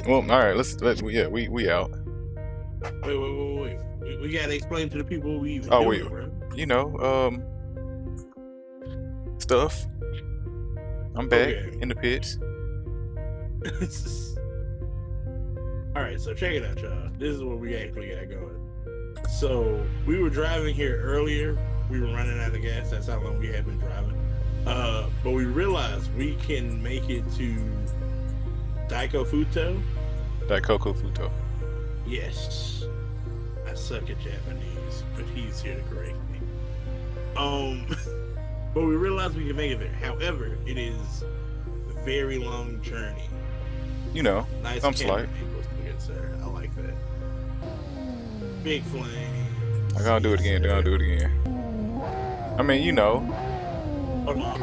Well, all right. Yeah, we out. Wait. We gotta explain to the people what we even Oh, doing, bro. you know, stuff. I'm back Okay. in the pits. All right, so check it out, y'all. This is what we actually got going. So we were driving here earlier. We were running out of gas. That's how long we had been driving. But we realized we can make it to Daikokufuto. Daikokufuto. Yes. I suck at Japanese, but he's here to correct me. But we realized we can make it there. However, it is a very long journey. You know, Nice some camera slight. angles to get, sir. I like that. Big flame. I gotta do it again. They're gonna do it again. I mean, you know. Hold on.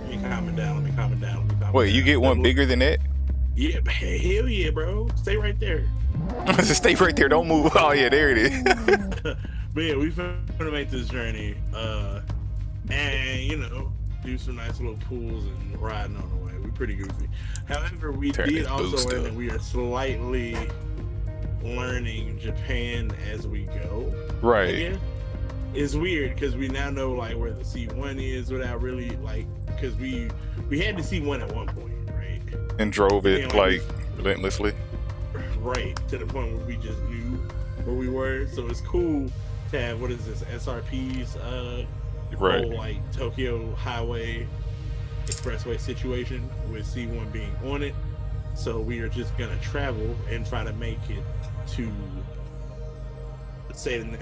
Let me calm it down. Wait, you get one bigger than that? Yeah, hell yeah, bro. Stay right there. Just stay right there. Don't move. Oh yeah, there it is. But yeah, we finna make this journey. And you know, do some nice little pools and riding on the way. We're pretty goofy. However, we did also learn that we are slightly learning Japan as we go. Right. Again. It's weird because we now know like where the C1 is without really like, because we had the C1 at one point, right? And drove it like relentlessly. Right, to the point where we just knew where we were. So it's cool to have, what is this, SRP's right, whole like Tokyo highway expressway situation with C1 being on it. So we are just gonna travel and try to make it to, let's say the name.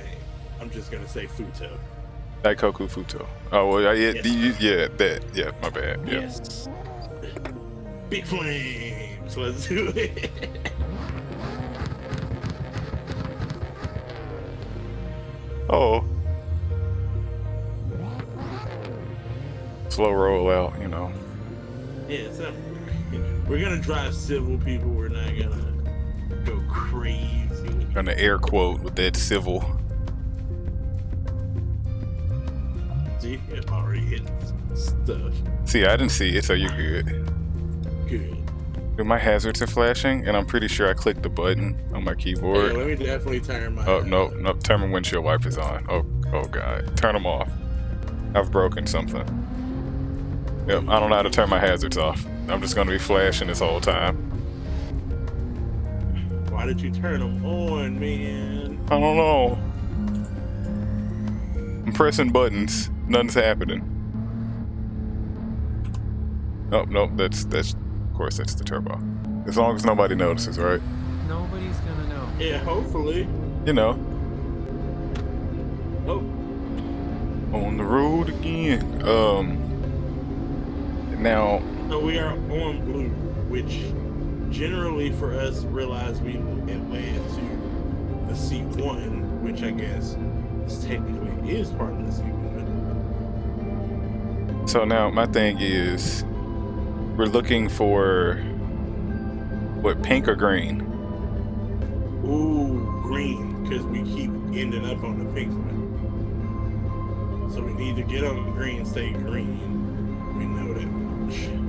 I'm just gonna say Futo. Daikokufuto. Oh well, yeah, my bad. Yeah. Yes. Big flames. Let's do it. Oh. Slow roll out, you know. Yeah, so we're gonna drive civil people. We're not gonna go crazy. Gonna air quote with that civil. See, I'm already hitting stuff. See, I didn't see it, so you're good. Good. My hazards are flashing, and I'm pretty sure I clicked the button on my keyboard. Hey, let me definitely turn my... Oh, no, turn my windshield wipers on. Oh God. Turn them off. I've broken something. Yep, I don't know how to turn my hazards off. I'm just gonna be flashing this whole time. Why did you turn them on, man? I don't know. I'm pressing buttons. Nothing's happening. Oh, no, that's of course that's the turbo. As long as nobody notices, right? Nobody's gonna know. Yeah, hopefully. You know. Oh. On the road again. Now. So we are on blue, which generally for us realize we land to the C1, which I guess technically is part of the C1. So now my thing is, we're looking for what, pink or green? Ooh, green, because we keep ending up on the pink one. So we need to get on green, stay green. We know that much.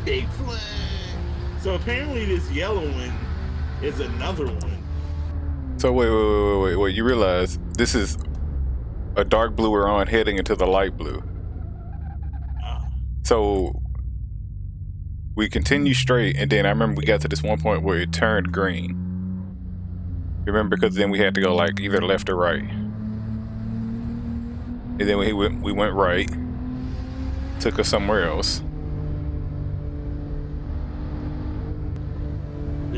Big flag. So apparently this yellow one is another one. So wait. You realize this is a dark blue we're on heading into the light blue. So we continue straight, and then I remember we got to this one point where it turned green. Remember, because then we had to go like either left or right. And then we went right. Took us somewhere else.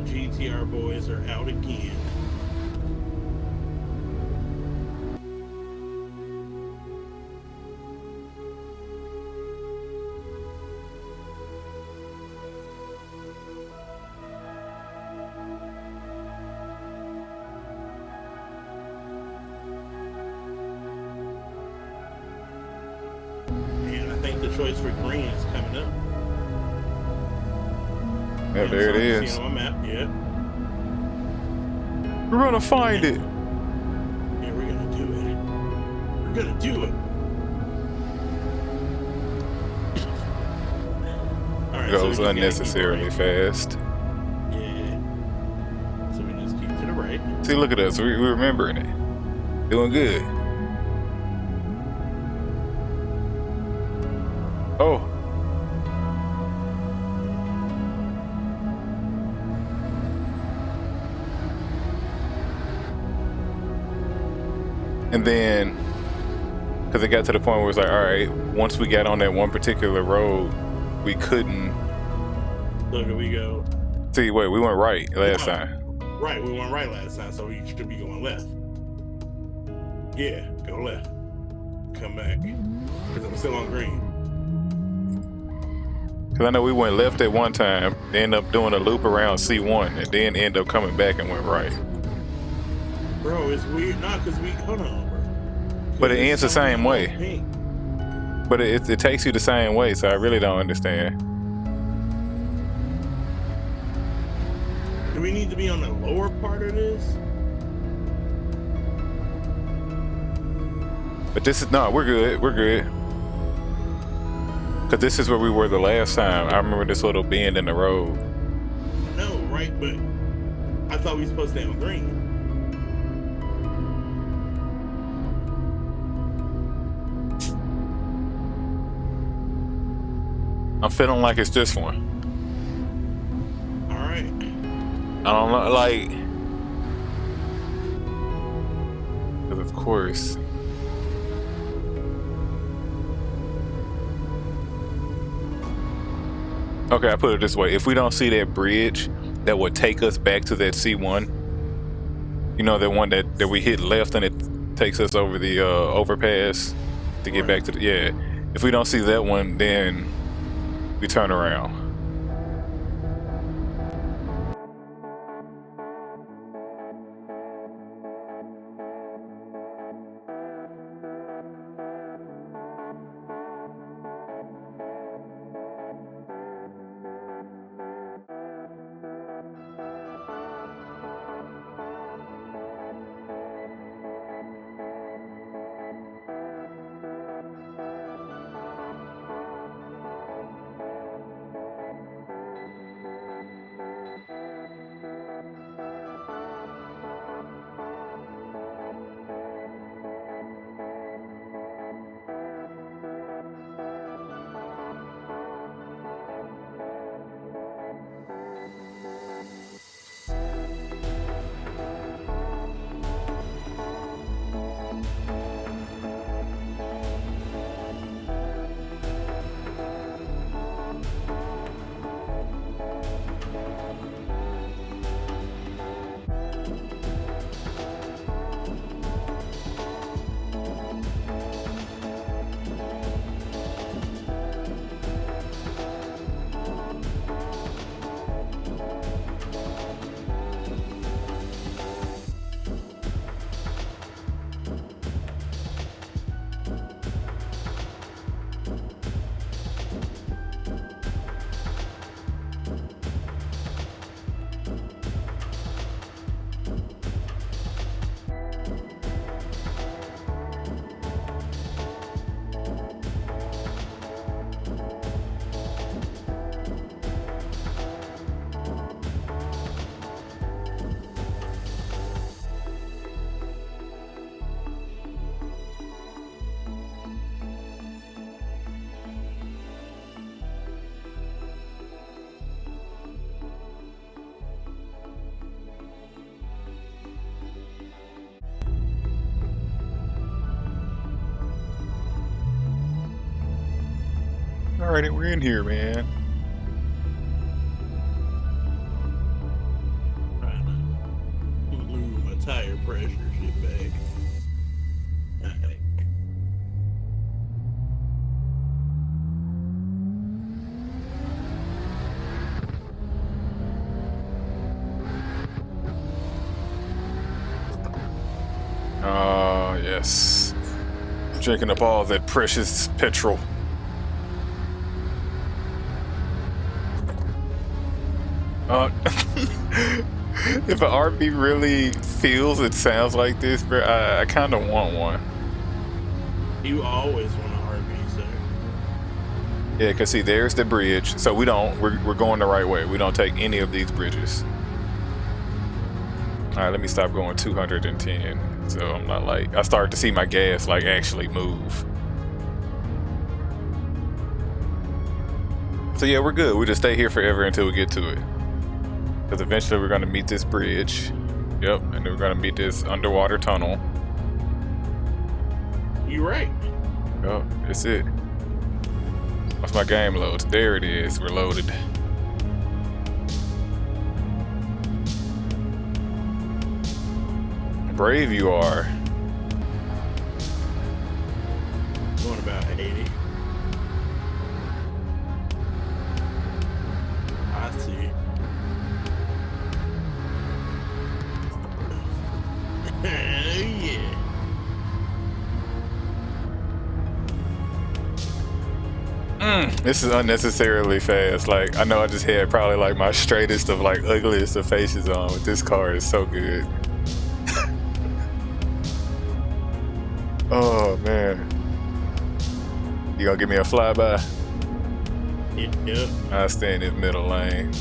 the GTR boys are out again. And I think the choice for green is coming up. Yeah, there it is. On my map, yeah. We're gonna find it. Yeah, we're gonna do it. We're gonna do it. All right, Goes unnecessarily fast. Yeah. So we just keep to the right. See, look at us. We're remembering it. Doing good. Oh. And then, because it got to the point where it's like, all right, once we got on that one particular road, we couldn't. Look, we go. See, wait, we went right last time. Right, we went right last time, so we should be going left. Yeah, go left. Come back. Because I'm still on green. Because I know we went left at one time, end up doing a loop around C1, and then end up coming back and went right. Bro, it's weird. Not because hold on, bro. But it ends the same way. Pink. But it takes you the same way, so I really don't understand. Do we need to be on the lower part of this? But this is, no, we're good, we're good. Because this is where we were the last time. I remember this little bend in the road. No, right, but I thought we were supposed to stay on green. I'm feeling like it's this one. All right. I don't know, like, because of course. Okay, I put it this way. If we don't see that bridge that would take us back to that C1, you know, that one that we hit left and it takes us over the overpass to get back to the, yeah. If we don't see that one, then we turn around. Alright, we're in here, man. tire pressure shit back. Alright. Yes. Drinking up all that precious petrol. If an RV really feels it sounds like this, bro, I kind of want one. You always want an RV, sir. Yeah, cause see, there's the bridge. So we're going the right way. We don't take any of these bridges. All right, let me stop going 210. So I'm not like, I start to see my gas like actually move. So yeah, we're good. We just stay here forever until we get to it. Because eventually we're gonna meet this bridge. Yep, and then we're gonna meet this underwater tunnel. You right. Yep, that's it. Once my game loads, there it is, we're loaded. Brave you are. Going about 80. I see. Yeah. This is unnecessarily fast. Like, I know I just had probably like my straightest of like ugliest of faces on, but this car is so good. Oh man. You gonna give me a flyby? Yep. I'll stay in this middle lane.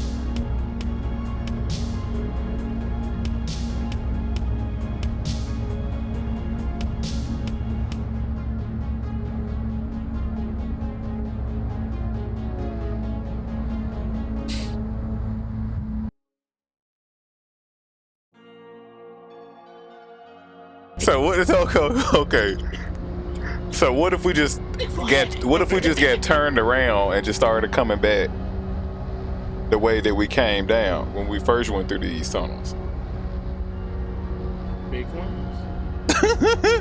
So what is okay? So what if we just get turned around and just started coming back the way that we came down when we first went through these tunnels? Big ones.